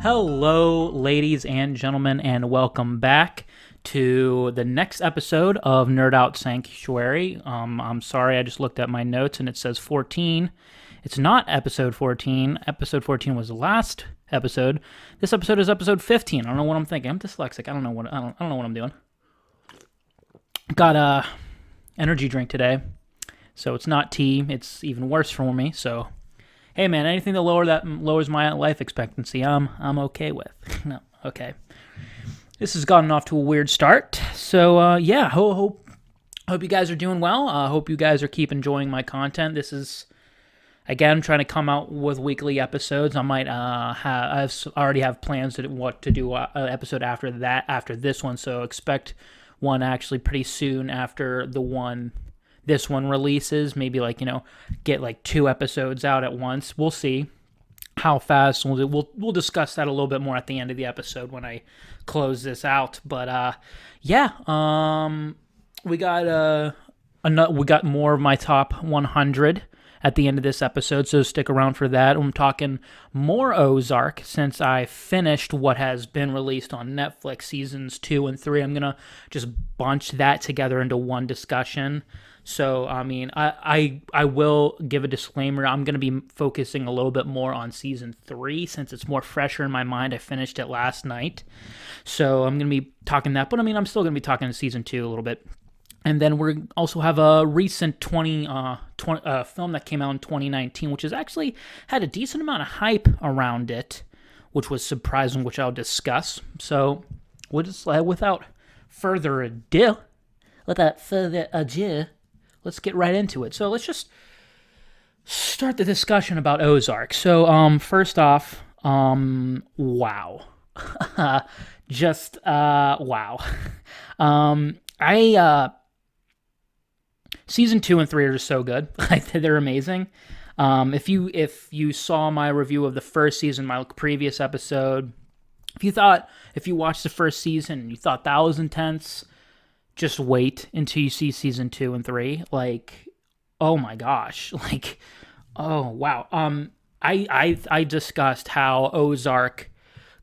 Hello, ladies and gentlemen, and welcome back to the next episode of Nerd Out Sanctuary. I'm sorry, I just looked at my notes and it says 14. It's not episode 14. Episode 14 was the last episode. This episode is episode 15. I don't know what I'm thinking. I'm dyslexic. I don't know what I'm doing. Got a energy drink today, so it's not tea. It's even worse for me. So, hey man, anything that lowers my life expectancy, I'm okay with. No, okay. This has gotten off to a weird start. So hope you guys are doing well. Hope you guys are keep enjoying my content. This is, again, trying to come out with weekly episodes. I might I already have plans to what to do an episode after this one. So expect one actually pretty soon after this one releases. Maybe get like 2 episodes out at once. We'll see how fast. We'll discuss that a little bit more at the end of the episode when I close this out. But we got more of my top 100 at the end of this episode, so stick around for that. I'm talking more Ozark since I finished what has been released on Netflix, seasons 2 and 3. I'm going to just bunch that together into one discussion. So, I mean, I will give a disclaimer. I'm going to be focusing a little bit more on season 3 since it's more fresher in my mind. I finished it last night. So I'm going to be talking that. But, I mean, I'm still going to be talking season 2 a little bit. And then we also have a recent film that came out in 2019, which has actually had a decent amount of hype around it, which was surprising, which I'll discuss. So we'll just, without further ado, let's get right into it. So let's just start the discussion about Ozark. So first off, wow. Wow. Season 2 and 3 are just so good. They're amazing. If you saw my review of the first season, my previous episode, if you watched the first season and you thought that was intense, just wait until you see season 2 and 3. Oh my gosh. Oh wow. I discussed how Ozark,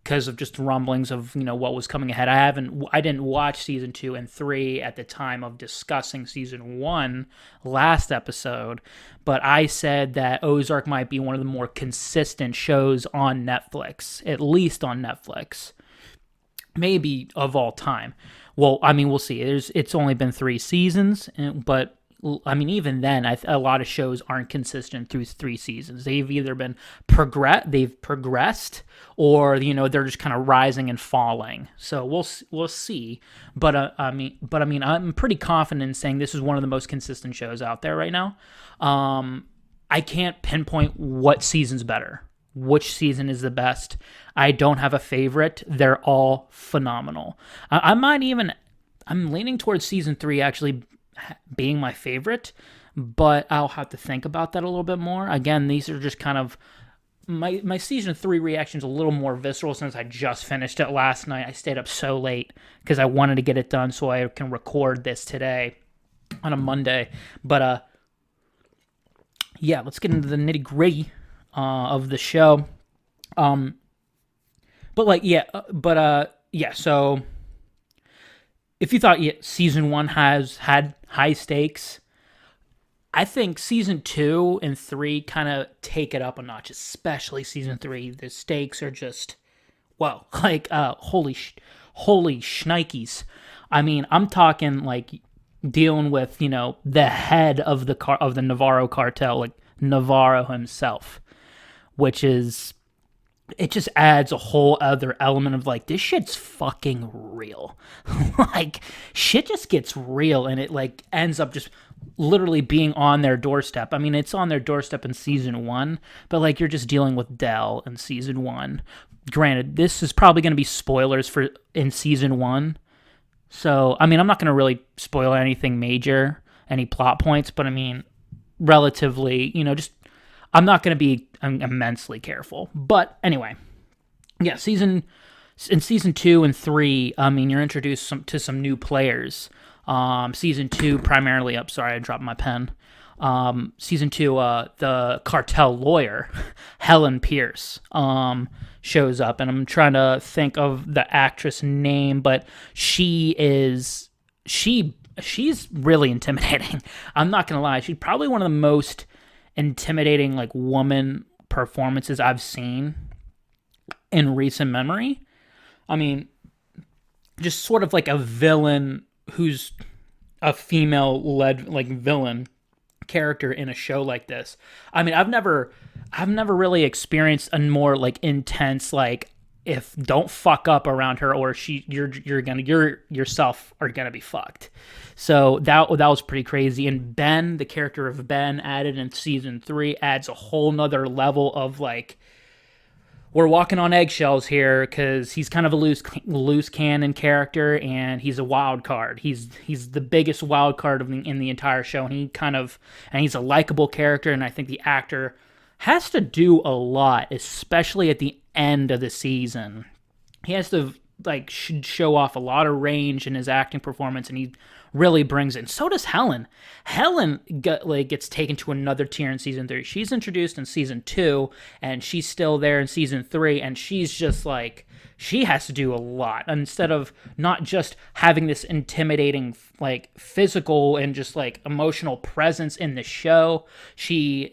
because of just rumblings of what was coming ahead. I didn't watch season 2 and 3 at the time of discussing season 1 last episode, but I said that Ozark might be one of the more consistent shows on Netflix, at least on Netflix, maybe of all time. Well, I mean, we'll see. It's only been 3 seasons, but I mean, even then, a lot of shows aren't consistent through 3 seasons. They've either been progressed, or they're just kind of rising and falling. So we'll see. But I mean, I'm pretty confident in saying this is one of the most consistent shows out there right now. I can't pinpoint what season's better, which season is the best. I don't have a favorite. They're all phenomenal. I'm leaning towards season 3 actually being my favorite, but I'll have to think about that a little bit more. Again, these are just kind of my season 3 reactions a little more visceral since I just finished it last night. I stayed up so late because I wanted to get it done so I can record this today on a Monday. But let's get into the nitty-gritty of the show. So if you thought season 1 has had high stakes, I think season 2 and 3 kind of take it up a notch, especially season 3. The stakes are just, holy shnikes. I mean, I'm talking dealing with, the head of the Navarro cartel, Navarro himself, which is, it just adds a whole other element of this shit's fucking real. Shit just gets real, and it ends up just literally being on their doorstep. I mean, it's on their doorstep in season 1, but you're just dealing with Del in season 1. Granted, this is probably going to be spoilers in season 1. So, I mean, I'm not going to really spoil anything major, any plot points, but I mean, relatively, I'm not going to be immensely careful. But anyway, in season 2 and 3, I mean, you're introduced to some new players. Season 2 primarily, sorry, I dropped my pen. Season 2, the cartel lawyer, Helen Pierce, shows up, and I'm trying to think of the actress name, but she's really intimidating. I'm not gonna lie, she's probably one of the most intimidating like woman performances I've seen in recent memory. I mean, just sort of like a villain who's a female led like villain character in a show like this. I mean, I've never really experienced a more like intense like, if don't fuck up around her, or you're yourself are gonna be fucked. So that was pretty crazy. And Ben, the character of Ben, added in season 3, adds a whole nother level of like, we're walking on eggshells here, because he's kind of a loose cannon character, and he's a wild card. He's the biggest wild card in the entire show, and he's a likable character, and I think the actor has to do a lot, especially at the end of the season. He has to like show off a lot of range in his acting performance, and he really brings it. And so does Helen. Helen gets taken to another tier in season 3. She's introduced in season 2, and she's still there in season 3, and she's just like, she has to do a lot. Instead of not just having this intimidating like physical and just like emotional presence in the show, she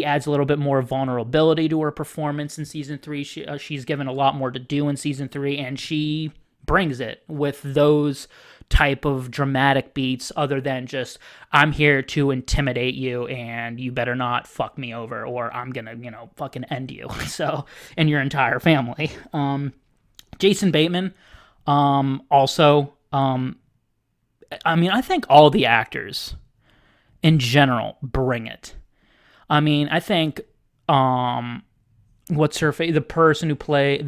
adds a little bit more vulnerability to her performance in season 3. She's given a lot more to do in season 3, and she brings it with those type of dramatic beats, other than just, I'm here to intimidate you and you better not fuck me over, or I'm gonna, fucking end you. So, and your entire family. Jason Bateman, also, I mean, I think all the actors in general bring it. I mean, I think, what's her face? The person who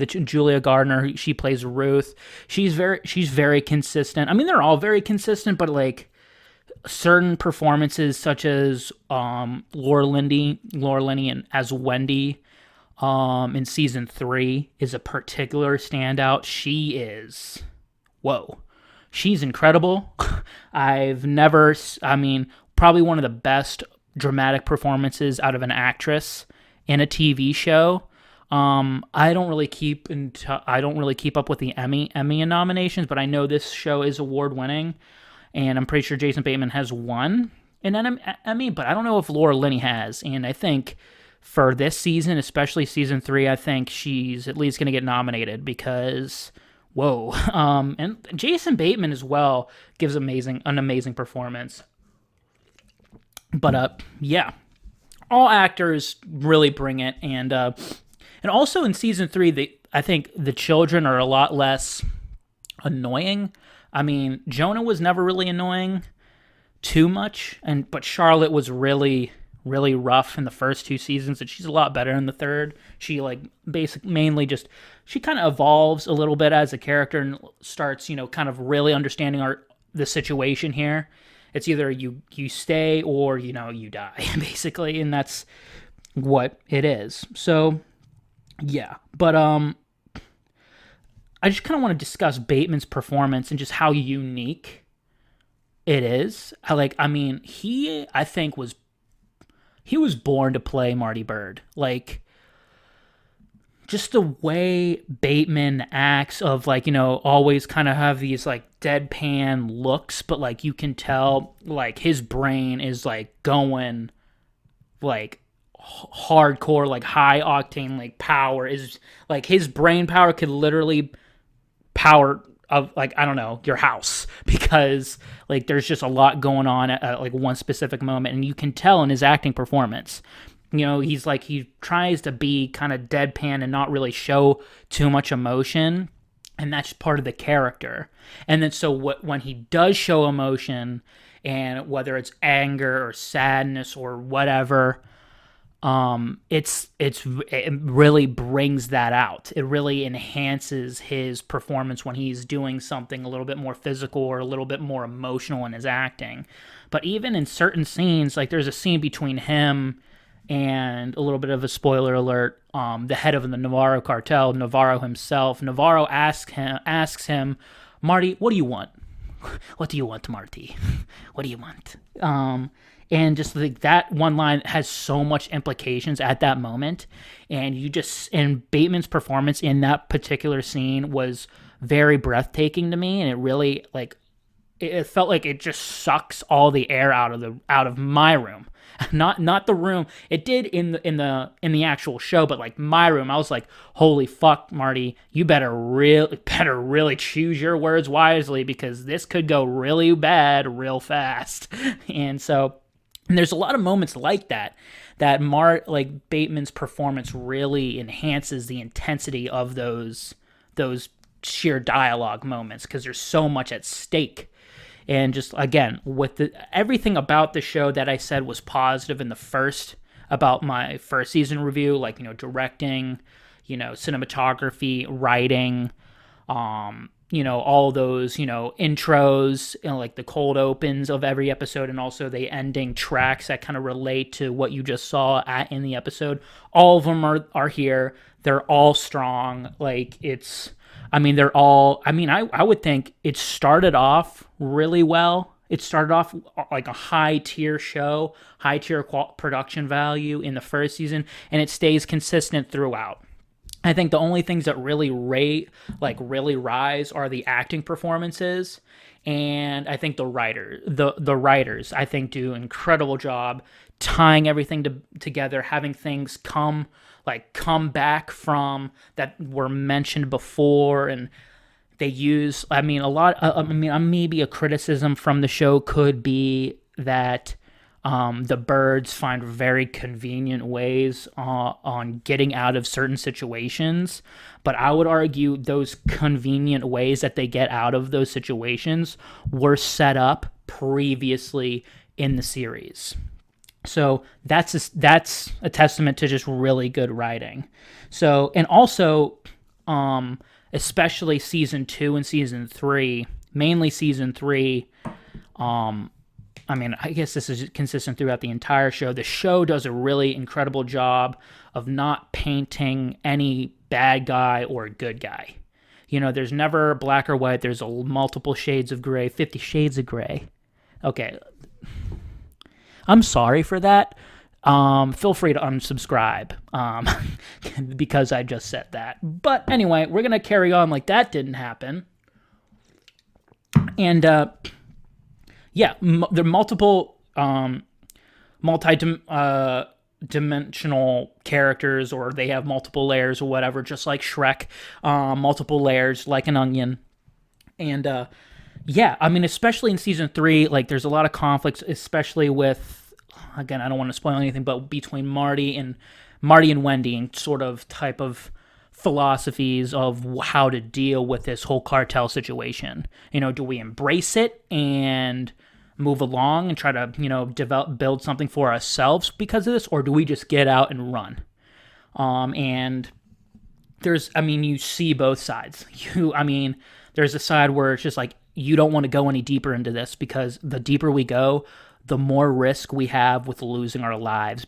Julia Gardner, she plays Ruth. She's very consistent. I mean, they're all very consistent, but like certain performances, such as Laura Linney as Wendy, in season 3, is a particular standout. She's incredible. Probably one of the best dramatic performances out of an actress in a TV show. I don't really keep up with the Emmy nominations, but I know this show is award winning, and I'm pretty sure Jason Bateman has won an Emmy, but I don't know if Laura Linney has. And I think for this season, especially season 3, I think she's at least going to get nominated, because whoa. And Jason Bateman as well gives an amazing performance. But yeah, all actors really bring it, and also in season 3, I think the children are a lot less annoying. I mean, Jonah was never really annoying too much, but Charlotte was really, really rough in the first 2 seasons, and she's a lot better in the third. She she kind of evolves a little bit as a character and starts, kind of really understanding the situation here. It's either you stay or, you die, basically, and that's what it is. So, yeah. But I just kind of want to discuss Bateman's performance and just how unique it is. I think he was born to play Marty Byrde. Like, just the way Bateman acts, of like, always kind of have these like deadpan looks, but like you can tell like his brain is like going like hardcore, like high octane, like power is like his brain power could literally power of like, I don't know, your house, because like there's just a lot going on at like one specific moment, and you can tell in his acting performance. He's like, he tries to be kind of deadpan and not really show too much emotion, and that's part of the character. And then so when he does show emotion, and whether it's anger or sadness or whatever, it really brings that out. It really enhances his performance when he's doing something a little bit more physical or a little bit more emotional in his acting. But even in certain scenes, like there's a scene between him and, a little bit of a spoiler alert, the head of the Navarro cartel, Navarro himself. Navarro asks him, Marty, what do you want? What do you want, Marty? What do you want? And just like that one line has so much implications at that moment. And Bateman's performance in that particular scene was very breathtaking to me. And it really, like, it felt like it just sucks all the air out of my room. Not the room. It did in the actual show, but like my room, I was like, "Holy fuck, Marty! You better really choose your words wisely, because this could go really bad real fast." And there's a lot of moments like that like Bateman's performance really enhances the intensity of those sheer dialogue moments, because there's so much at stake. And just, again, with everything about the show that I said was positive about my first season review, like, directing, cinematography, writing, all those, intros, like the cold opens of every episode, and also the ending tracks that kind of relate to what you just saw in the episode. All of them are here. They're all strong. Like, I would think it started off really well. It started off like a high-tier show, high-tier production value in the first season, and it stays consistent throughout. I think the only things that really rise are the acting performances, and I think the writers I think do an incredible job tying everything together, having things come back from that were mentioned before. And they use, maybe a criticism from the show could be that the birds find very convenient ways on getting out of certain situations. But I would argue those convenient ways that they get out of those situations were set up previously in the series. So that's a testament to just really good writing. So, and also, especially season 2 and season 3, mainly season 3, I guess this is consistent throughout the entire show. The show does a really incredible job of not painting any bad guy or good guy. There's never black or white. There's multiple shades of gray, 50 shades of gray. Okay. I'm sorry for that. Feel free to unsubscribe because I just said that. But anyway, we're going to carry on like that didn't happen. And there are multiple multi-dimensional characters, or they have multiple layers or whatever, just like Shrek, multiple layers like an onion. And especially in season 3, like, there's a lot of conflicts, especially with, again, I don't want to spoil anything, but between Marty and Wendy, and sort of type of philosophies of how to deal with this whole cartel situation. Do we embrace it and move along and try to, build something for ourselves because of this, or do we just get out and run? And you see both sides. There's a side where it's just like, you don't want to go any deeper into this, because the deeper we go, the more risk we have with losing our lives,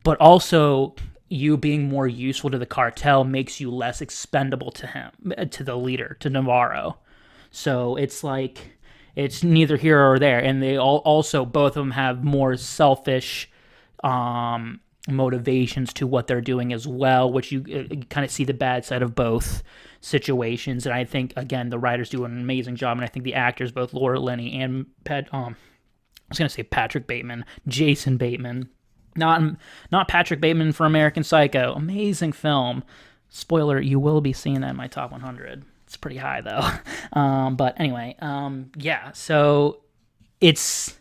but also you being more useful to the cartel makes you less expendable to the leader, to Navarro. So it's like, it's neither here or there. And they both of them have more selfish motivations to what they're doing as well, which you kind of see the bad side of both situations. And I think, again, the writers do an amazing job, and I think the actors, both Laura Linney and Patrick Bateman, Jason Bateman, not Patrick Bateman for American Psycho, amazing film. Spoiler, you will be seeing that in my top 100. It's pretty high though. But anyway, so it's,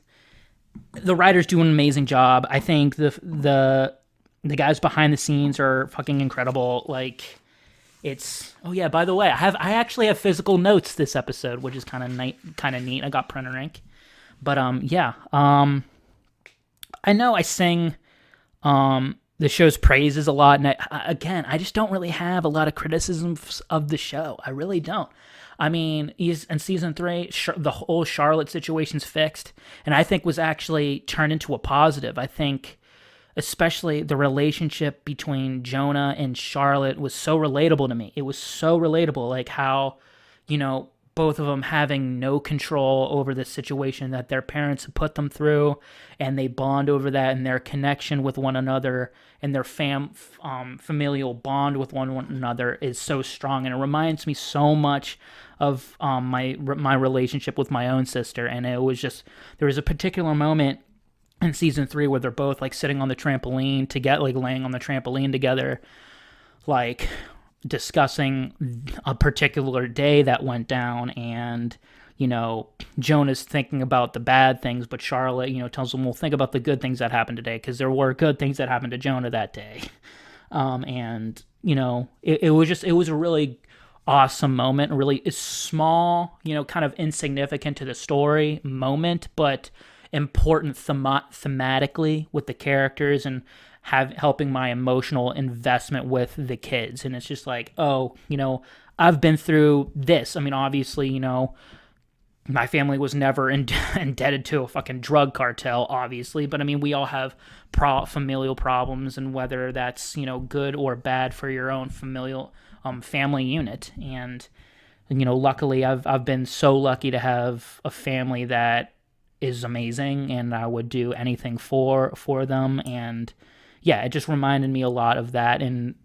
the writers do an amazing job. I think the guys behind the scenes are fucking incredible. Like, it's, oh yeah, by the way, I actually have physical notes this episode, which is kind of neat. I got printer ink. But I know I sing the show's praises a lot, and I just don't really have a lot of criticisms of the show. I really don't. In season 3, the whole Charlotte situation's fixed, and I think was actually turned into a positive. I think especially the relationship between Jonah and Charlotte was so relatable to me. It was so relatable, like how, both of them having no control over the situation that their parents have put them through, and they bond over that, and their connection with one another and their familial bond with one another is so strong. And it reminds me so much of my relationship with my own sister. And it was just, there was a particular moment in season 3 where they're both like sitting on the trampoline to get like laying on the trampoline together, like discussing a particular day that went down. And Jonah's thinking about the bad things, but Charlotte tells him, well, think about the good things that happened today, because there were good things that happened to Jonah that day. And it was a really awesome moment, a really small, kind of insignificant to the story moment, but important thematically with the characters, and helping my emotional investment with the kids. And it's just like, oh, I've been through this. I mean, obviously, my family was never indebted to a fucking drug cartel, obviously, but I mean, we all have familial problems, and whether that's good or bad for your own familial family unit. And luckily, I've been so lucky to have a family that is amazing, and I would do anything for them. And yeah, it just reminded me a lot of that, and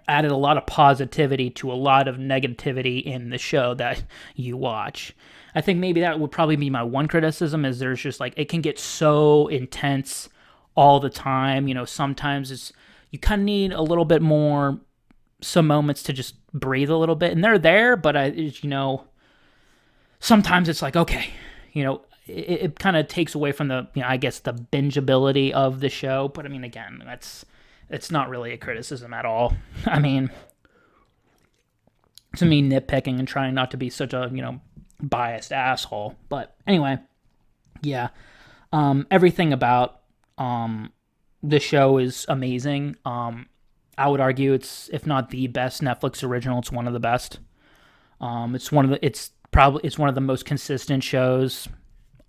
added a lot of positivity to a lot of negativity in the show that you watch. I think maybe that would probably be my one criticism, is there's just like, it can get so intense all the time. Sometimes you kind of need a little bit more, some moments to just breathe a little bit, and they're there, but sometimes it's like, okay, it kind of takes away from the, I guess, the bingeability of the show. But I mean, again, it's not really a criticism at all. I mean, to me, nitpicking and trying not to be such a, biased asshole. But anyway, yeah, everything about the show is amazing. I would argue it's, if not the best Netflix original, it's one of the best. It's one of the most consistent shows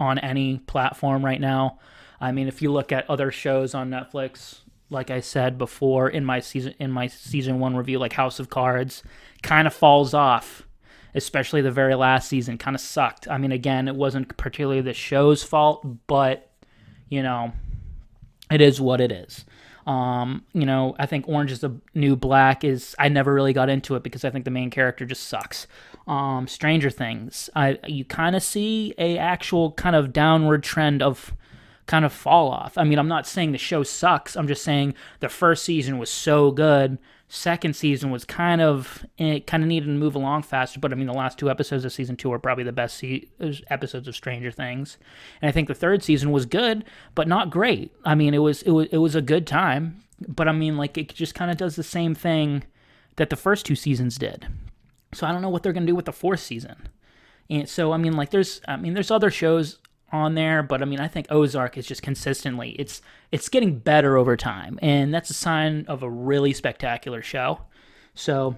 on any platform right now. I mean, if you look at other shows on Netflix, like I said before in my season 1 review, like House of Cards, kind of falls off, especially the very last season, kind of sucked. I mean, again, it wasn't particularly the show's fault, but it is what it is. I think Orange is the New Black I never really got into it because I think the main character just sucks. Stranger Things, you kind of see a actual kind of downward trend of kind of fall off. I mean, I'm not saying the show sucks. I'm just saying the first season was so good. Second season was it kind of needed to move along faster. But I mean, the last 2 episodes of season 2 are probably the best episodes of Stranger Things. And I think the third season was good, but not great. I mean, it was a good time. But I mean, like, it just kind of does the same thing that the first 2 seasons did. So I don't know what they're gonna do with the 4th season. And so I mean, like, there's other shows on there, but I mean, I think Ozark is just consistently, it's getting better over time, and that's a sign of a really spectacular show. So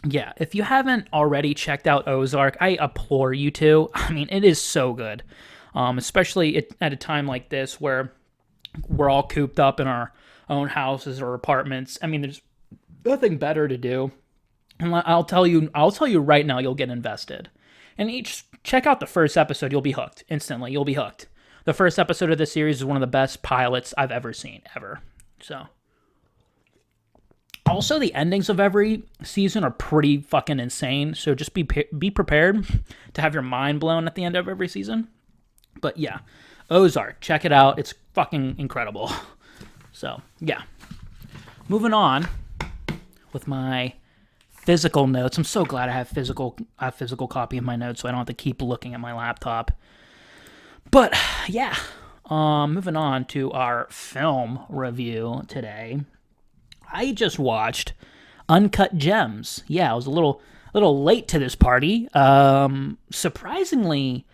yeah, if you haven't already checked out Ozark, I implore you to. I mean, it is so good, especially at a time like this where we're all cooped up in our own houses or apartments. I mean, there's nothing better to do, and I'll tell you right now, you'll get invested. And check out the first episode. You'll be hooked instantly. You'll be hooked. The first episode of this series is one of the best pilots I've ever seen, ever. So, also the endings of every season are pretty fucking insane. So just be prepared to have your mind blown at the end of every season. But yeah, Ozark, check it out. It's fucking incredible. So yeah, moving on with my physical notes. I'm so glad I have physical copy of my notes, so I don't have to keep looking at my laptop. But yeah, moving on to our film review today. I just watched Uncut Gems. Yeah, I was a little late to this party. Surprisingly,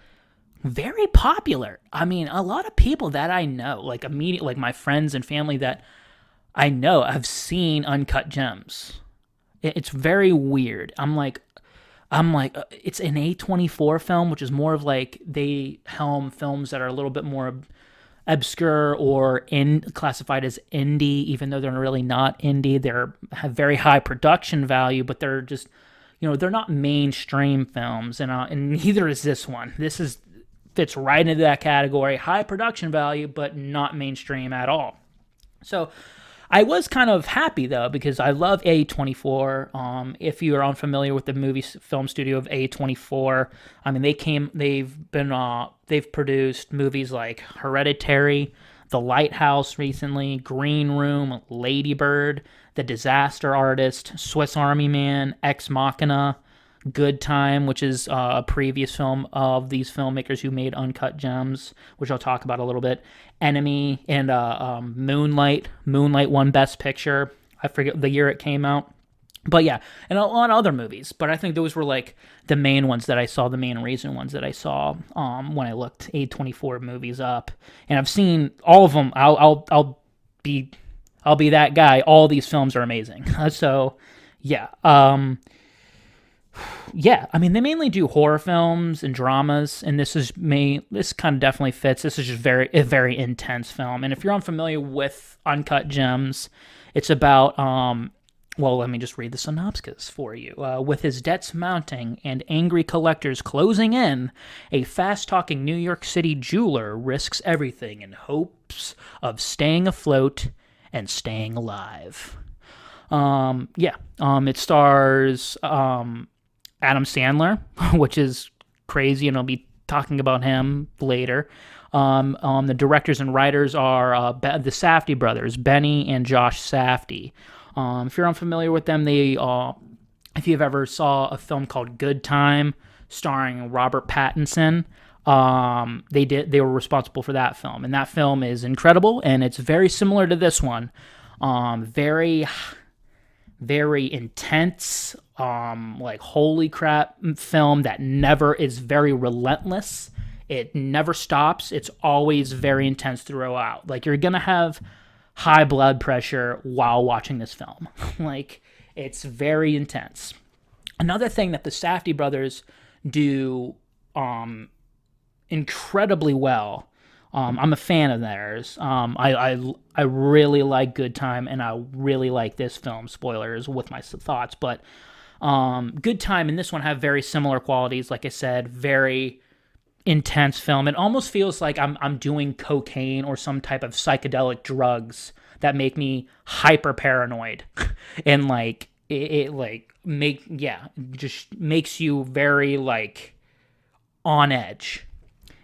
very popular. I mean, a lot of people that I know, like my friends and family that I know, have seen Uncut Gems. It's very weird. I'm like, it's an A24 film, which is more of like, they helm films that are a little bit more obscure or classified as indie, even though they're really not indie. Have very high production value, but they're just, they're not mainstream films, and neither is this one. Fits right into that category, high production value, but not mainstream at all. So I was kind of happy though, because I love A24. If you are unfamiliar with the film studio of A24, I mean they've produced movies like Hereditary, The Lighthouse recently, Green Room, Lady Bird, The Disaster Artist, Swiss Army Man, Ex Machina, Good Time, which is a previous film of these filmmakers who made Uncut Gems, which I'll talk about a little bit. Enemy and Moonlight. Moonlight won Best Picture. I forget the year it came out. But yeah, and a lot of other movies. But I think those were like the main ones that I saw, the main recent ones that I saw when I looked A24 movies up. And I've seen all of them. I'll be that guy. All these films are amazing. So yeah. Yeah, I mean, they mainly do horror films and dramas, and this kind of definitely fits. This is just a very intense film. And if you're unfamiliar with Uncut Gems, it's about, well, let me just read the synopsis for you. With his debts mounting and angry collectors closing in, a fast-talking New York City jeweler risks everything in hopes of staying afloat and staying alive. It stars Adam Sandler, which is crazy, and I'll be talking about him later. The directors and writers are the Safdie brothers, Benny and Josh Safdie. If you're unfamiliar with them, if you've ever saw a film called Good Time, starring Robert Pattinson, they were responsible for that film, and that film is incredible, and it's very similar to this one. Very, very intense, like holy crap film that never is very relentless. It never stops. It's always very intense throughout. Like, you're gonna have high blood pressure while watching this film. Like, it's very intense. Another thing that the Safdie brothers do incredibly well. I'm a fan of theirs. I really like Good Time, and I really like this film. Spoilers with my thoughts, but Good Time and this one have very similar qualities. Like I said, very intense film. It almost feels like I'm doing cocaine or some type of psychedelic drugs that make me hyper paranoid, and like it just makes you very like on edge.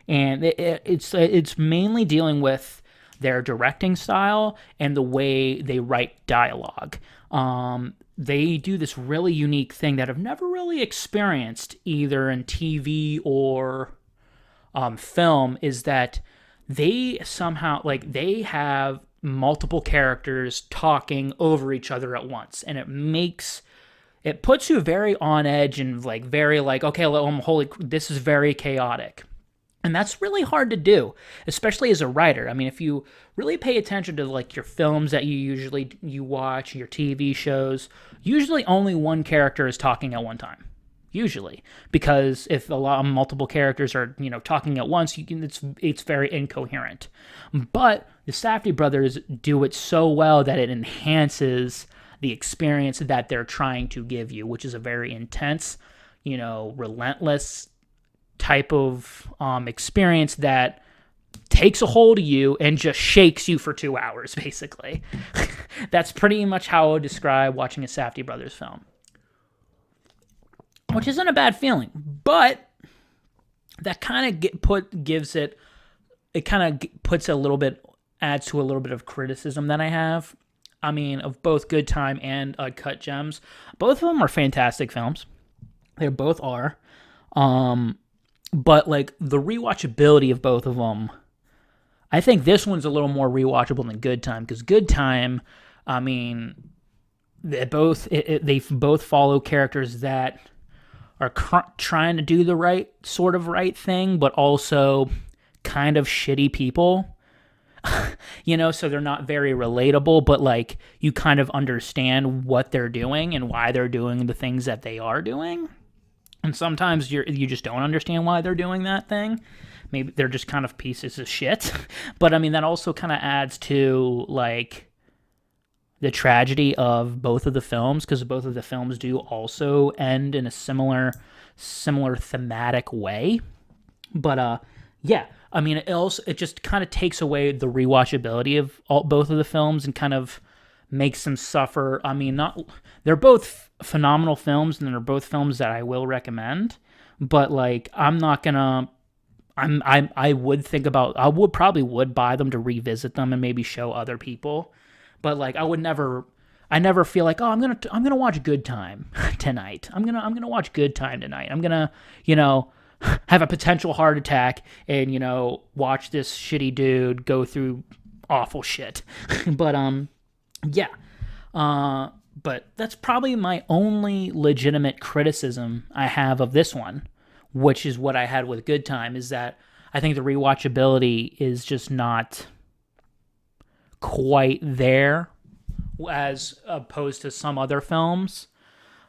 And it's mainly dealing with their directing style and the way they write dialogue. They do this really unique thing that I've never really experienced either in TV or film, is that they somehow, like, they have multiple characters talking over each other at once, and it puts you very on edge and like very like, okay, this is very chaotic. And that's really hard to do, especially as a writer. I mean, if you really pay attention to like your films that you watch, your TV shows, usually only one character is talking at one time. Usually, because if multiple characters are talking at once, it's very incoherent. But the Safdie brothers do it so well that it enhances the experience that they're trying to give you, which is a very intense, relentless type of experience that takes a hold of you and just shakes you for 2 hours, basically. That's pretty much how I would describe watching a Safdie brothers film, which isn't a bad feeling, but that kind of adds to a little bit of criticism that I have. I mean, of both Good Time and Uncut Gems. Both of them are fantastic films. They both are. But like the rewatchability of both of them, I think this one's a little more rewatchable than Good Time, because Good Time, I mean, they both follow characters that are trying to do the right thing, but also kind of shitty people. So they're not very relatable, but like you kind of understand what they're doing and why they're doing the things that they are doing. And sometimes you just don't understand why they're doing that thing. Maybe they're just kind of pieces of shit. But I mean, that also kind of adds to like the tragedy of both of the films, because both of the films do also end in a similar thematic way. But yeah, I mean, it just kind of takes away the rewatchability of both of the films and kind of makes them suffer. I mean, not they're both phenomenal films and they're both films that I will recommend, but like I'm not gonna. I would think about I would probably would buy them to revisit them and maybe show other people, but like I never feel like, oh, I'm gonna watch Good Time tonight. I'm gonna watch Good Time tonight. I'm gonna, you know, have a potential heart attack and, you know, watch this shitty dude go through awful shit. But yeah. But that's probably my only legitimate criticism I have of this one, which is what I had with Good Time, is that I think the rewatchability is just not quite there as opposed to some other films.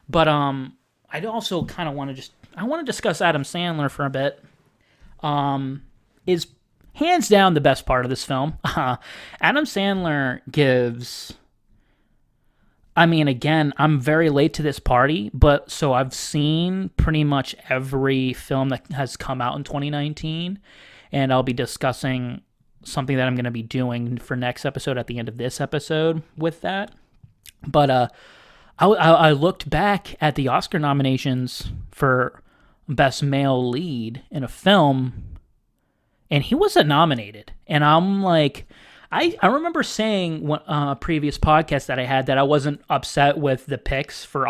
But I'd also kind of want to discuss Adam Sandler for a bit. Is hands down the best part of this film. Adam Sandler gives. I mean, again, I'm very late to this party, but so I've seen pretty much every film that has come out in 2019, and I'll be discussing something that I'm going to be doing for next episode at the end of this episode with that. But I looked back at the Oscar nominations for Best Male Lead in a film, and he wasn't nominated. And I'm like, I remember saying a previous podcast that I had that I wasn't upset with the picks for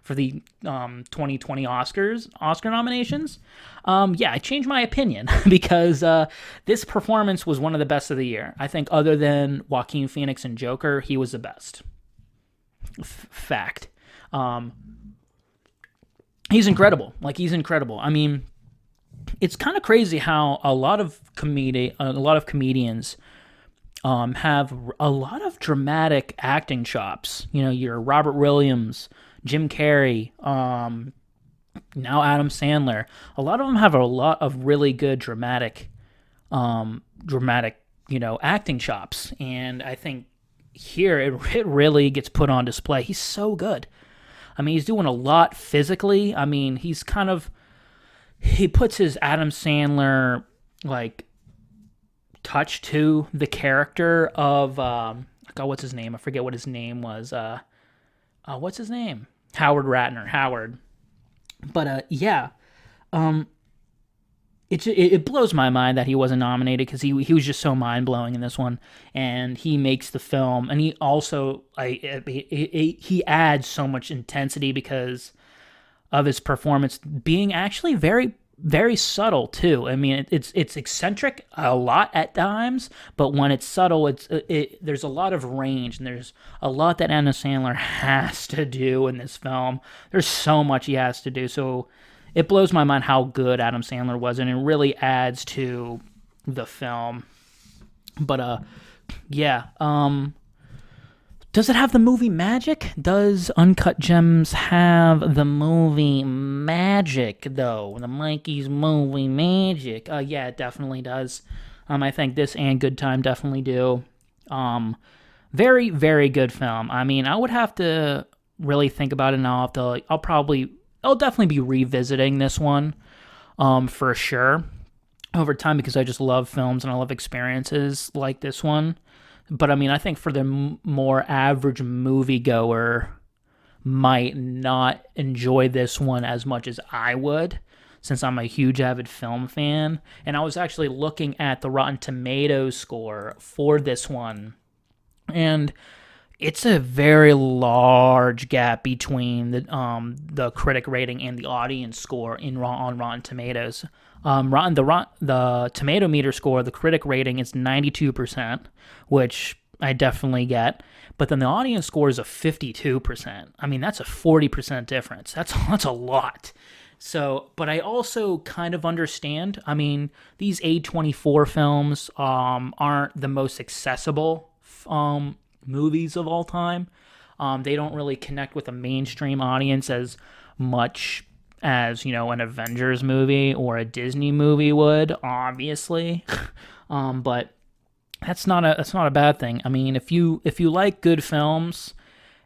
the 2020 Oscar nominations. Yeah, I changed my opinion because this performance was one of the best of the year. I think other than Joaquin Phoenix and Joker, he was the best. Fact. He's incredible. Like, he's incredible. I mean, it's kind of crazy how a lot of comedians have a lot of dramatic acting chops. You know, your Robert Williams, Jim Carrey, now Adam Sandler. A lot of them have a lot of really good dramatic, acting chops. And I think here it really gets put on display. He's so good. I mean, he's doing a lot physically. I mean, he puts his Adam Sandler, like, touch to the character of what's his name? I forget what his name was. What's his name? Howard Ratner. Howard. But yeah, it blows my mind that he wasn't nominated because he was just so mind blowing in this one, and he makes the film, and he also he adds so much intensity because of his performance being actually very, very subtle too. I mean, it's eccentric a lot at times, but when it's subtle, there's a lot of range, and there's a lot that Adam Sandler has to do in this film. There's so much he has to do, so it blows my mind how good Adam Sandler was, and it really adds to the film. But yeah. Does it have the movie magic? Does Uncut Gems have the movie magic, though? The Mikey's movie magic? Yeah, it definitely does. I think this and Good Time definitely do. Very, very good film. I mean, I would have to really think about it now. I'll definitely be revisiting this one, for sure, over time, because I just love films and I love experiences like this one. But I mean, I think for the more average moviegoer, might not enjoy this one as much as I would, since I'm a huge avid film fan. And I was actually looking at the Rotten Tomatoes score for this one, and it's a very large gap between the critic rating and the audience score on Rotten Tomatoes. The tomato meter score, the critic rating is 92%, which I definitely get, but then the audience score is a 52%. I mean, that's a 40% difference. That's a lot. So, but I also kind of understand. I mean, these A24 films aren't the most accessible movies of all time. They don't really connect with a mainstream audience as much as, you know, an Avengers movie or a Disney movie would, obviously. But that's not a bad thing. I mean, if you like good films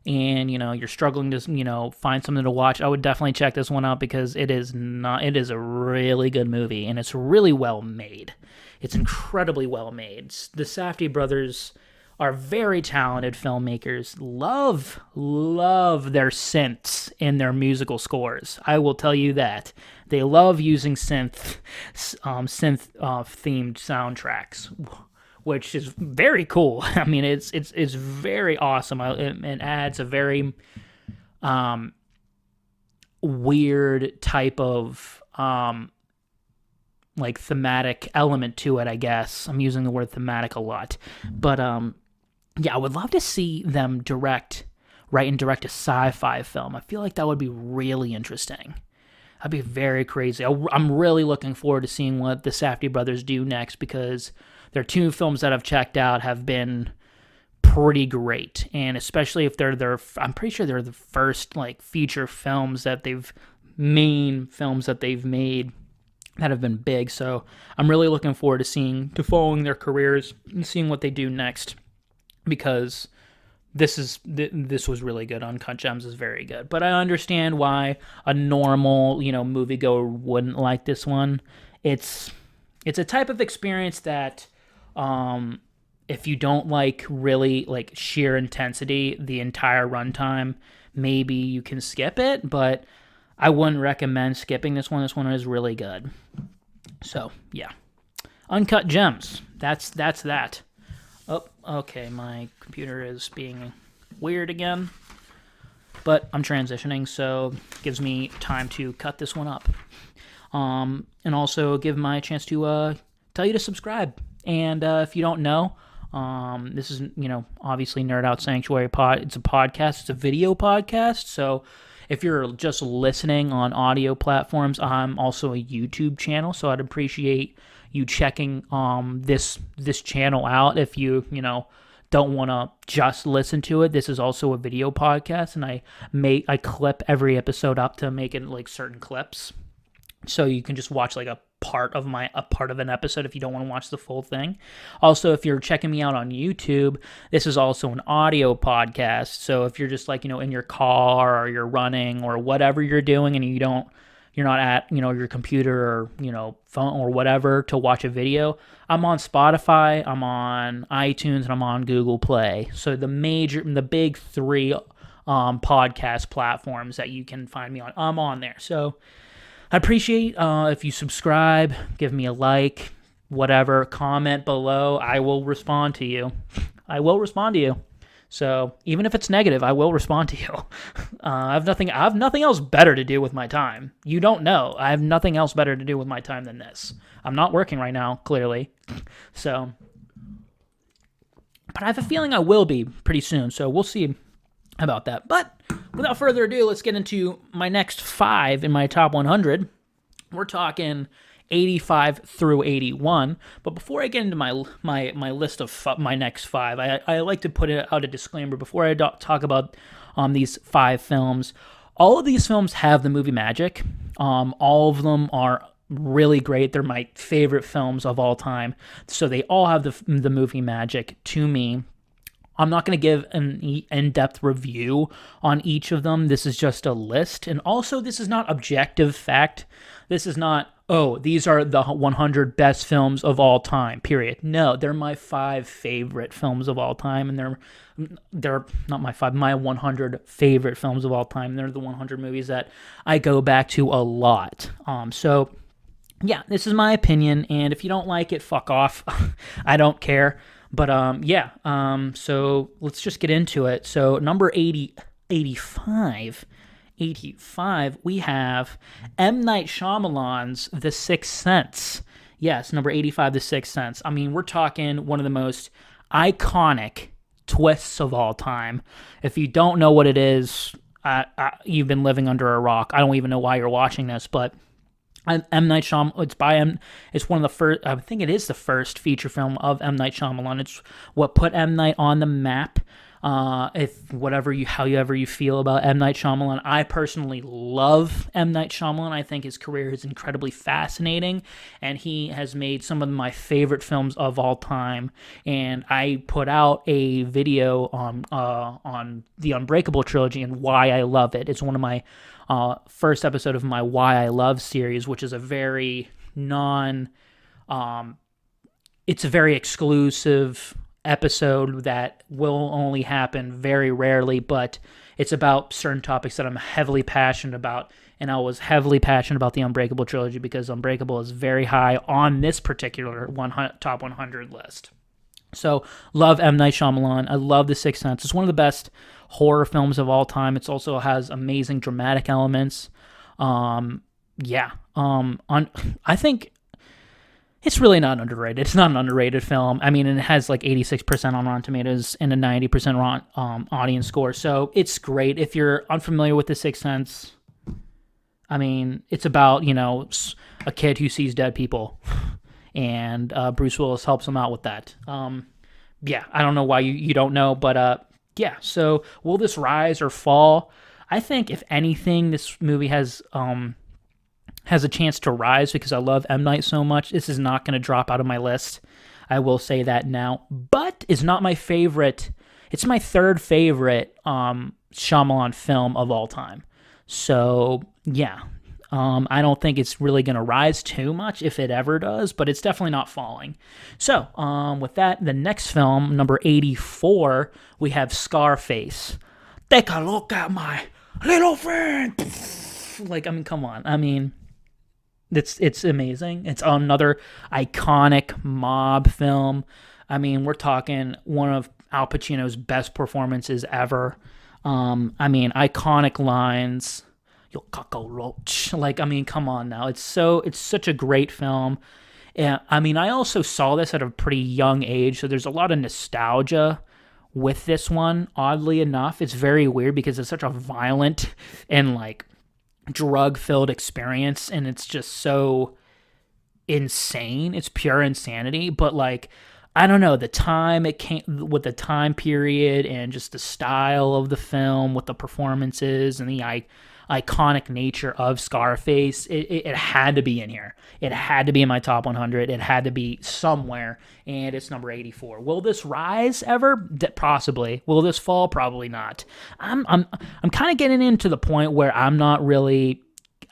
and you're struggling to find something to watch, I would definitely check this one out because it is a really good movie and it's really well made. It's incredibly well made. The Safdie brothers are very talented filmmakers. Love their synths in their musical scores. I will tell you that they love using synth themed soundtracks, which is very cool. I mean, it's very awesome. It adds a very weird type of like thematic element to it, I guess. I'm using the word thematic a lot. But yeah, I would love to see them write and direct a sci-fi film. I feel like that would be really interesting. That'd be very crazy. I'm really looking forward to seeing what the Safdie brothers do next because their two films that I've checked out have been pretty great, and especially if I'm pretty sure they're the first like feature films that main films that they've made that have been big. So I'm really looking forward to following their careers and seeing what they do next because this was really good. Uncut Gems is very good, but I understand why a normal moviegoer wouldn't like this one. It's a type of experience that if you don't like really like sheer intensity the entire runtime, maybe you can skip it, but I wouldn't recommend skipping this one. This one is really good. So yeah, Uncut Gems. That's that. Oh, okay. My computer is being weird again, but I'm transitioning, so it gives me time to cut this one up. And also give my chance to tell you to subscribe. And if you don't know, this is obviously Nerd Out Sanctuary Pod. It's a podcast. It's a video podcast. So if you're just listening on audio platforms, I'm also a YouTube channel. So I'd appreciate you checking this channel out if you don't want to just listen to it. This is also a video podcast, and I clip every episode up to make it like certain clips, so you can just watch like a part of an episode if you don't want to watch the full thing. Also, if you're checking me out on YouTube, this is also an audio podcast. So if you're just like in your car or you're running or whatever you're doing, and you're not at your computer or phone or whatever to watch a video, I'm on Spotify, I'm on iTunes, and I'm on Google Play. So the big three podcast platforms that you can find me on, I'm on there. So I appreciate if you subscribe, give me a like, whatever, comment below. I will respond to you. So even if it's negative, I will respond to you. I have nothing else better to do with my time. You don't know. I have nothing else better to do with my time than this. I'm not working right now, clearly. So, but I have a feeling I will be pretty soon. So we'll see about that. But without further ado, let's get into my next 5 in my top 100. We're talking 85 through 81. But before I get into my list of my next 5, I like to put out a disclaimer before I talk about these 5 films. All of these films have the movie magic. All of them are really great. They're my favorite films of all time. So they all have the movie magic to me. I'm not going to give an in-depth review on each of them. This is just a list. And also, this is not objective fact. This is not, these are the 100 best films of all time, period. No, they're my 5 favorite films of all time. And they're not my 100 favorite films of all time. They're the 100 movies that I go back to a lot. So, yeah, this is my opinion. And if you don't like it, fuck off. I don't care. But so let's just get into it. So number 85, we have M. Night Shyamalan's The Sixth Sense. Yes, number 85, The Sixth Sense. I mean, we're talking one of the most iconic twists of all time. If you don't know what it is, you've been living under a rock. I don't even know why you're watching this, but M. Night Shyamalan, it's one of the first, I think it is the first feature film of M. Night Shyamalan. It's what put M. Night on the map. If however you feel about M. Night Shyamalan, I personally love M. Night Shyamalan. I think his career is incredibly fascinating, and he has made some of my favorite films of all time. And I put out a video on the Unbreakable trilogy and why I love it. It's one of my first episode of my Why I Love series, which is a very it's a very exclusive episode that will only happen very rarely, but it's about certain topics that I'm heavily passionate about, and I was heavily passionate about the Unbreakable trilogy because Unbreakable is very high on this particular top 100 list. So, love M. Night Shyamalan. I love The Sixth Sense. It's one of the best horror films of all time. It also has amazing dramatic elements. I think it's really not underrated. It's not an underrated film. I mean, it has like 86% on Rotten Tomatoes and a 90% audience score. So it's great. If you're unfamiliar with The Sixth Sense, I mean, it's about, a kid who sees dead people. And Bruce Willis helps him out with that. I don't know why you don't know, but so will this rise or fall? I think, if anything, this movie has a chance to rise because I love M. Night so much. This is not going to drop out of my list. I will say that now. But it's not my favorite. It's my third favorite Shyamalan film of all time. So, yeah. I don't think it's really going to rise too much if it ever does, but it's definitely not falling. So, with that, the next film, number 84, we have Scarface. Take a look at my little friend. Come on. It's amazing. It's another iconic mob film. We're talking one of Al Pacino's best performances ever. Iconic lines. Yo, cockroach. Come on now. It's such a great film. And I also saw this at a pretty young age, so there's a lot of nostalgia with this one. Oddly enough, it's very weird because it's such a violent and drug-filled experience, and it's just so insane. It's pure insanity, but I don't know, the time it came with, the time period and just the style of the film with the performances and the iconic nature of Scarface, it had to be in here. It had to be in my top 100. It had to be somewhere, and it's number 84. Will this rise ever? Possibly. Will this fall? Probably not. I'm kind of getting into the point where I'm not really.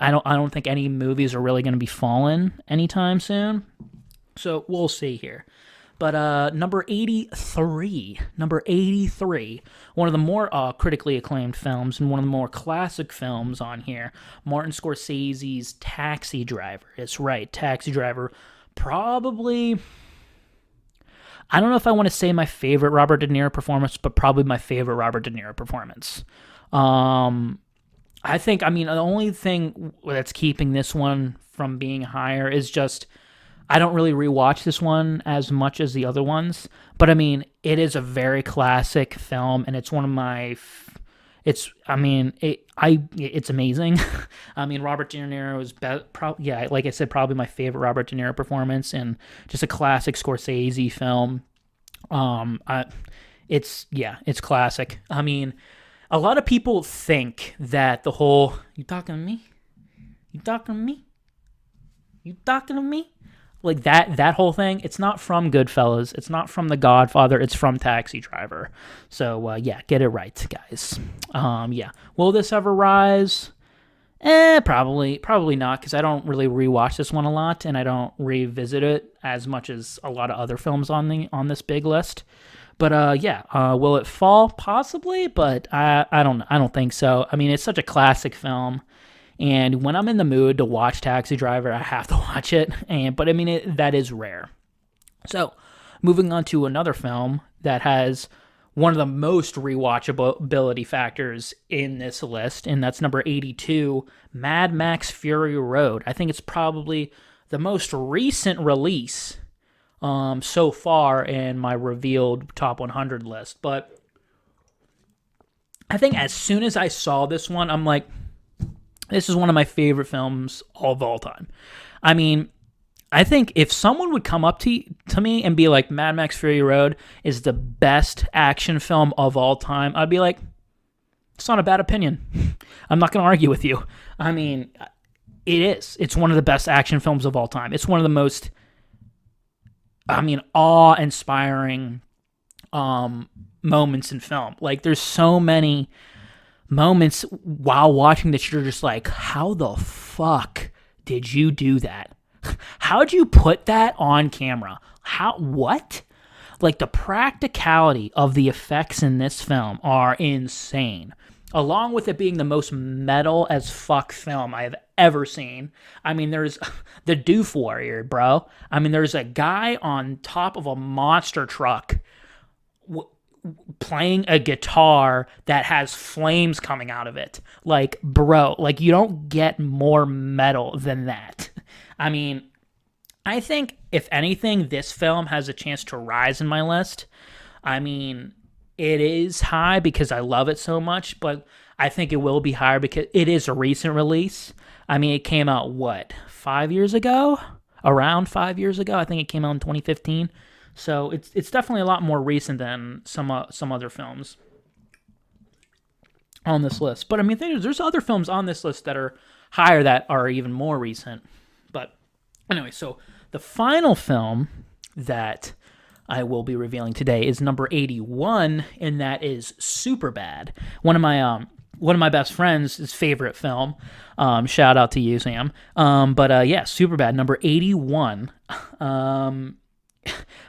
I don't think any movies are really going to be falling anytime soon. So we'll see here. But number 83, one of the more critically acclaimed films and one of the more classic films on here, Martin Scorsese's Taxi Driver. It's right, Taxi Driver. Probably, I don't know if I want to say my favorite Robert De Niro performance, but probably my favorite Robert De Niro performance. I think, the only thing that's keeping this one from being higher is just, I don't really rewatch this one as much as the other ones, but it is a very classic film, and it's one of my. It's amazing. Robert De Niro is like I said, probably my favorite Robert De Niro performance, and just a classic Scorsese film. It's classic. A lot of people think that the whole you talking to me? That whole thing, it's not from Goodfellas, it's not from The Godfather, it's from Taxi Driver. So, get it right, guys. Will this ever rise? Probably not, because I don't really rewatch this one a lot, and I don't revisit it as much as a lot of other films on this big list. But, will it fall? Possibly, but I don't think so. It's such a classic film. And when I'm in the mood to watch Taxi Driver, I have to watch it. But that is rare. So, moving on to another film that has one of the most rewatchability factors in this list, and that's number 82, Mad Max Fury Road. I think it's probably the most recent release so far in my revealed top 100 list. But I think as soon as I saw this one, I'm like, this is one of my favorite films of all time. I think if someone would come up to me and be like, Mad Max Fury Road is the best action film of all time, I'd be like, it's not a bad opinion. I'm not going to argue with you. I mean, it is. It's one of the best action films of all time. It's one of the most, awe-inspiring moments in film. Like, there's so many moments while watching that you're just like, how the fuck did you do that? How'd you put that on camera? What? Like, the practicality of the effects in this film are insane. Along with it being the most metal as fuck film I have ever seen. I mean, there's the Doof Warrior, bro. I mean, there's a guy on top of a monster truck playing a guitar that has flames coming out of it. Like, bro, like, you don't get more metal than that. I mean, I think, if anything, this film has a chance to rise in my list. I mean, it is high because I love it so much, but I think it will be higher because it is a recent release. I mean, it came out, 5 years ago? Around 5 years ago. I think it came out in 2015. So it's definitely a lot more recent than some other films on this list. But I mean, there's other films on this list that are higher that are even more recent. But anyway, so the final film that I will be revealing today is number 81, and that is Superbad. One of my best friends' favorite film. Shout out to you, Sam. Superbad, number 81.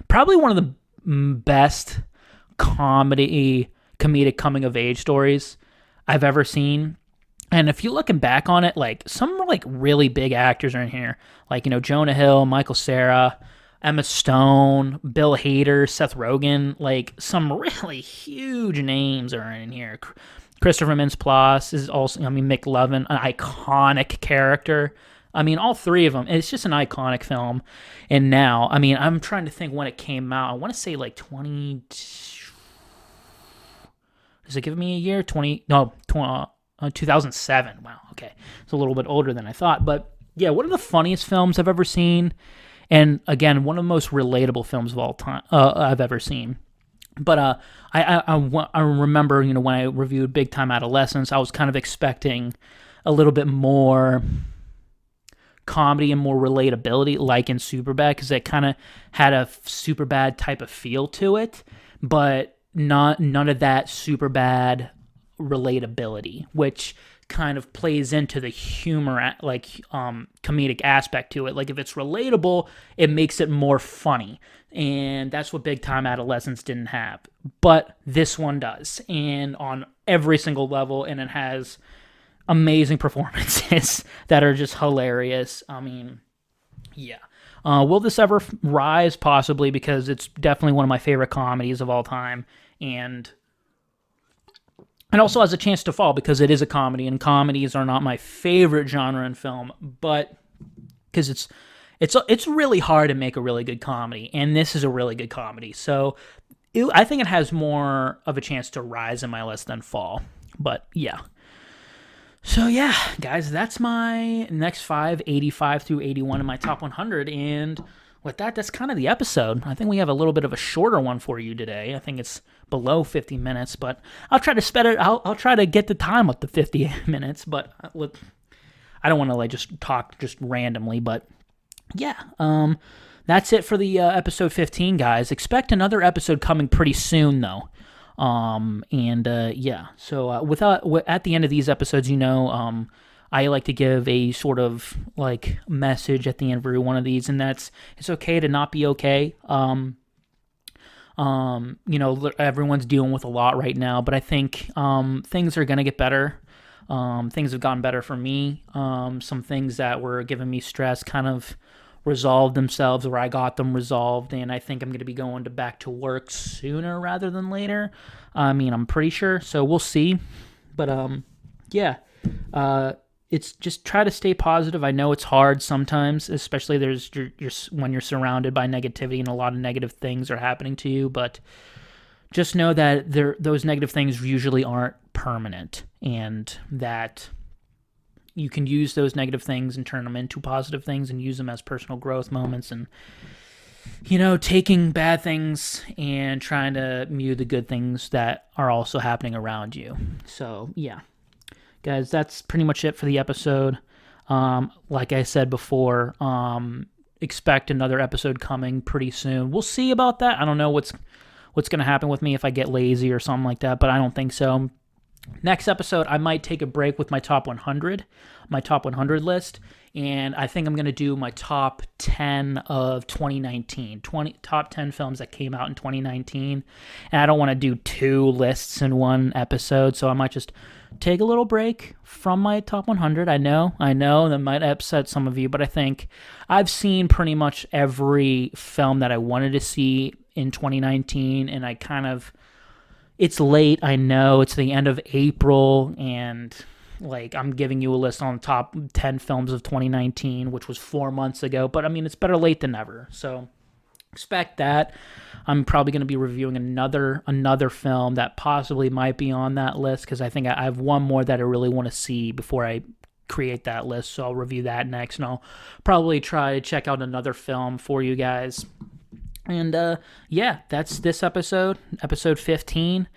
Probably one of the best comedic coming of age stories I've ever seen. And if you're looking back on it, like, some like really big actors are in here, like, Jonah Hill, Michael Cera, Emma Stone, Bill Hader, Seth Rogen, like, some really huge names are in here. Christopher Mintz-Plasse is also, Mick Lovin, an iconic character. I mean, all three of them. It's just an iconic film. And now, I mean, I'm trying to think when it came out. I want to say like 20. Does it give me a year? 2007. Wow. Okay. It's a little bit older than I thought. But yeah, one of the funniest films I've ever seen. And again, one of the most relatable films of all time I've ever seen. But I remember, when I reviewed Big Time Adolescence, I was kind of expecting a little bit more comedy and more relatability, like in Superbad, because it kind of had a Superbad type of feel to it, but none of that Superbad relatability, which kind of plays into the humor, like comedic aspect to it. Like, if it's relatable, it makes it more funny, and that's what Big Time Adolescence didn't have, but this one does, and on every single level, and it has amazing performances that are just hilarious. I mean, yeah. Will this ever rise? Possibly, because it's definitely one of my favorite comedies of all time, and also has a chance to fall because it is a comedy, and comedies are not my favorite genre in film, but because it's really hard to make a really good comedy, and this is a really good comedy. So I think it has more of a chance to rise in my list than fall. But yeah. So yeah, guys, that's my next 5, 85 through 81 in my top 100, and with that, that's kind of the episode. I think we have a little bit of a shorter one for you today. I think it's below 50 minutes, but I'll try to sped it. I'll try to get the time up to 50 minutes, but I don't want to just talk just randomly. But yeah, that's it for the episode 15, guys. Expect another episode coming pretty soon, though. Yeah, so at the end of these episodes, I like to give a sort of like message at the end of every one of these, and that's, it's okay to not be okay. Everyone's dealing with a lot right now, but I think things are gonna get better. Things have gotten better for me. Some things that were giving me stress kind of resolved themselves, or I got them resolved, and I think I'm going to be going back to work sooner rather than later. I mean, I'm pretty sure, so we'll see. But it's just try to stay positive. I know it's hard sometimes, especially when you're surrounded by negativity and a lot of negative things are happening to you, but just know that those negative things usually aren't permanent, and that you can use those negative things and turn them into positive things and use them as personal growth moments, and taking bad things and trying to view the good things that are also happening around you. So yeah, guys, that's pretty much it for the episode. Like I said before, expect another episode coming pretty soon. We'll see about that. I don't know what's going to happen with me if I get lazy or something like that, but I don't think so. Next episode, I might take a break with my top 100 list, and I think I'm going to do my top 10 of 2019, top 10 films that came out in 2019, and I don't want to do 2 lists in one episode, so I might just take a little break from my top 100. I know that might upset some of you, but I think I've seen pretty much every film that I wanted to see in 2019, and it's late, I know, it's the end of April, and I'm giving you a list on the top 10 films of 2019, which was 4 months ago, but I mean, it's better late than never, so expect that. I'm probably going to be reviewing another film that possibly might be on that list, because I think I have one more that I really want to see before I create that list, so I'll review that next, and I'll probably try to check out another film for you guys. And yeah, that's this episode 15.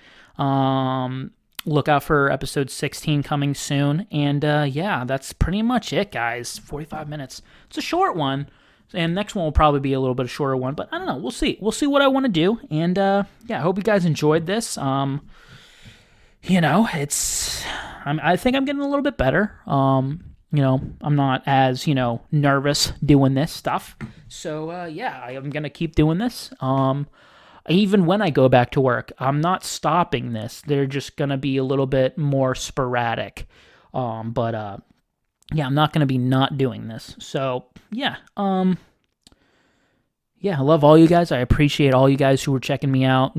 Look out for episode 16 coming soon. And yeah, that's pretty much it, guys. 45 minutes. It's a short one. And next one will probably be a little bit of shorter one, but I don't know. We'll see. We'll see what I want to do. And yeah, I hope you guys enjoyed this. I think I'm getting a little bit better. I'm not as, nervous doing this stuff. So, yeah, I'm going to keep doing this. Even when I go back to work, I'm not stopping this. They're just going to be a little bit more sporadic. Yeah, I'm not going to be not doing this. So, yeah, I love all you guys. I appreciate all you guys who are checking me out,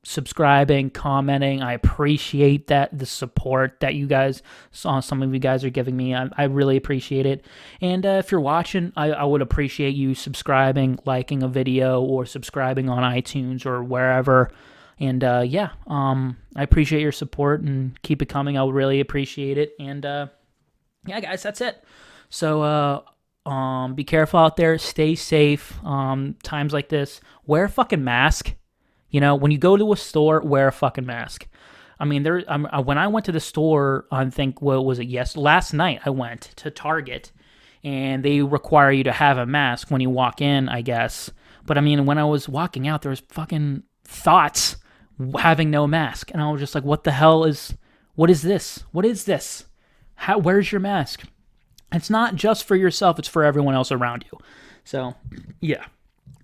subscribing, commenting. I appreciate the support that you guys some of you guys are giving me. I really appreciate it. And if you're watching, I would appreciate you subscribing, liking a video, or subscribing on iTunes or wherever. And yeah, I appreciate your support, and keep it coming. I would really appreciate it. And yeah, guys, that's it. So, be careful out there. Stay safe. Times like this, wear a fucking mask. When you go to a store, wear a fucking mask. I mean, when I went to the store, last night I went to Target, and they require you to have a mask when you walk in, I guess. But I mean, when I was walking out, there was fucking thoughts having no mask, and I was just like, what is this? Where's your mask? It's not just for yourself, it's for everyone else around you. So, yeah.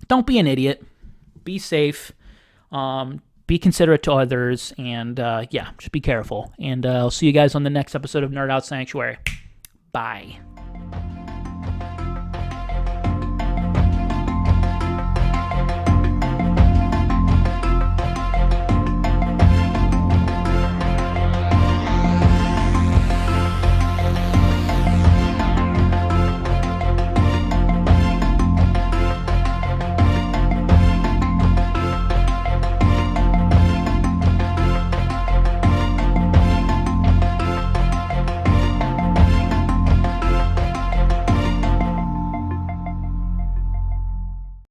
Don't be an idiot. Be safe. Be considerate to others. And, yeah, just be careful. And I'll see you guys on the next episode of Nerd Out Sanctuary. Bye.